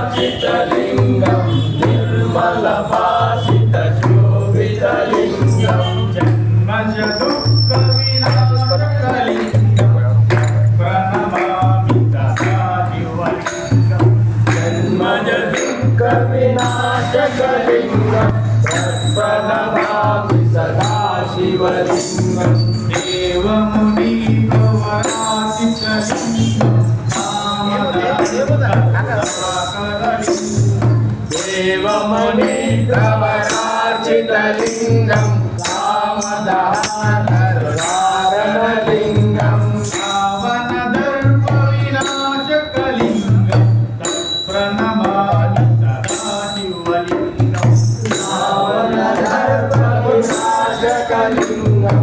सुराचितलिङ्गं निर्मलभासितशोभितलिङ्गं जन्मजदुःखविनाशकलिङ्गं प्रणमामि सदाशिवलिङ्गं जन्मजदुःखविनाशकलिङ्गं प्रणमामि सदाशिवलिङ्गं देवमुनिप्रवराचितलिङ्गं देवमुनिप्रवराचितलिङ्गं कामदानरवारणलिङ्गं पावनदर्पविनाशकलिङ्गं तत्प्रणमामि सदाशिवलिङ्गं पावनदर्पविनाशकलिङ्गं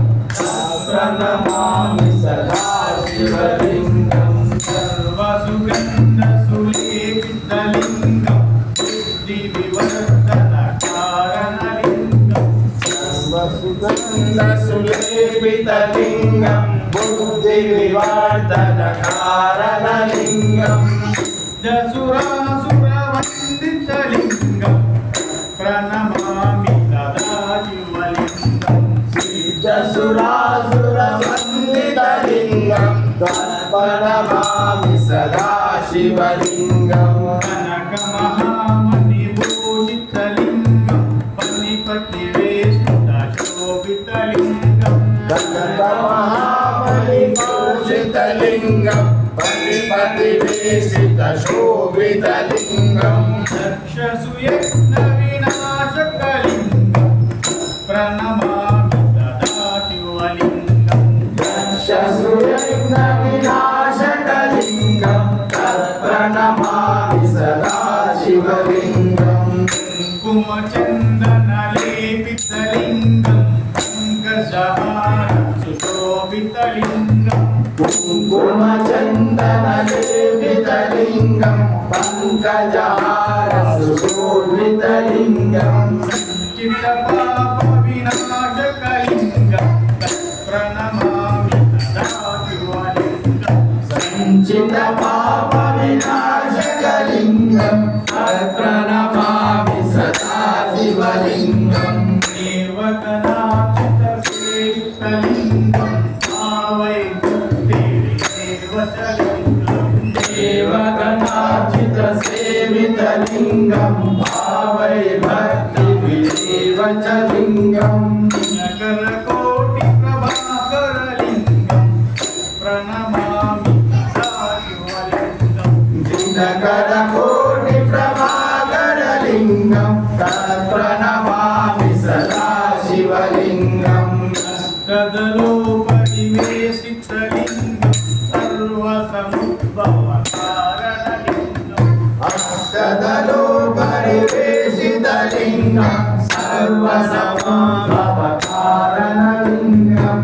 प्रणमामि सदाशिवलिङ्गं सर्वसुगन्धसुलेपितलिङ्गं बुद्धिविवर्धनकारणलिङ्गं सर्वसुगन्धसुलेपितलिङ्गं बुद्धिविवर्धनकारणलिङ्गं जसुरासुरवन्दितलिङ्गं प्रणमामि सदाशिवलिङ्गं सिद्धसुरासुरवन्दितलिङ्गं प्रणमामि सदाशिवलिङ्गं कनकमहामणिभूषितलिङ्गं फणिपतिवेष्टितशोभितलिङ्गं कनकमहामणिभूषितलिङ्गं फणिपतिवेष्टितशोभितलिङ्गं दक्षसुयज्ञविनाशकलिङ्गं प्रणमामि सदाशिवलिङ्गं दक्षसुयज्ञविनाशकलिङ्गं प्रणमामि सदाशिवलिङ्गं कुङ्कुमचन्दनलेपितलिङ्गं पङ्कजहारसुशोभितलिङ्गं कुङ्कुमचन्दनलेपितलिङ्गं पङ्कजहारसुशोभितलिङ्गं चित्तपापविनाशकलिङ्गं प्रणमामि सदाशिवलिङ्गं चित्तपापविनाशकलिङ्गं प्रणमामि सदाशिवलिङ्गं देवगणार्चितसेवितलिङ्गं भावै बुद्धिविदेवतलिङ्गं देवगणार्चितसेवितलिङ्गं भावै भक्तिविदेवतलिङ्गं नगरकोटिप्रभाकरलिङ्गं प्रणमामि सदाशिवलिङ्गं दिनकरकोटिप्रभाकरलिङ्गं प्रणमामि सदाशिवलिङ्गं अष्टदलोपरिवेशितलिङ्गं सर्वसमुद्भवकारणलिङ्गं अष्टदलोपरिवेशितलिङ्गं सर्वसमुद्भवकारणलिङ्गं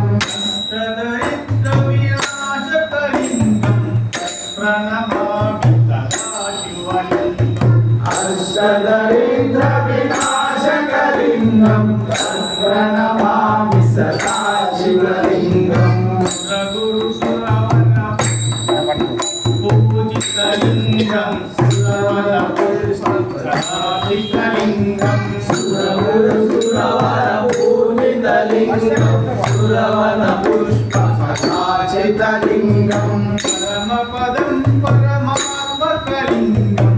अष्टदरिद्रविनाशकलिङ्गं प्रणमामि सदाशिवलिङ्गं अष्टदरिद्रविनाशकलिङ्गं प्रणमामि सदाशिवलिङ्गं सुरगुरुसुरवरपूजितलिङ्गं सुरवरपुष्पराजितलिङ्गं सुरगुरुसुरवरपूजितलिङ्गं सुरवरपुष्पराजितलिङ्गं परमपदं परमात्मकलिङ्गं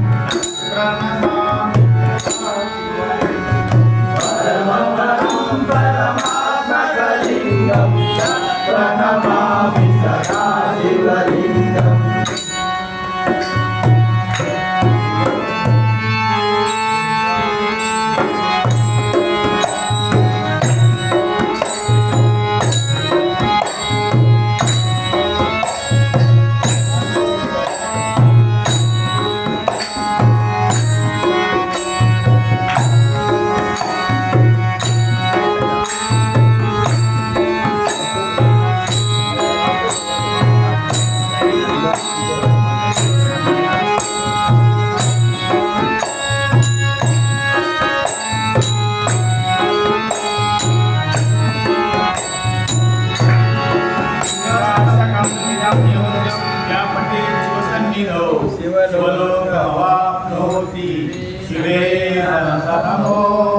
प्रणमामि परमपदं परमात्मकलिङ्गं प्रणमामि सदाशिवलिङ्गं शिवलोकमवाप्नोति शिवेन सह नमो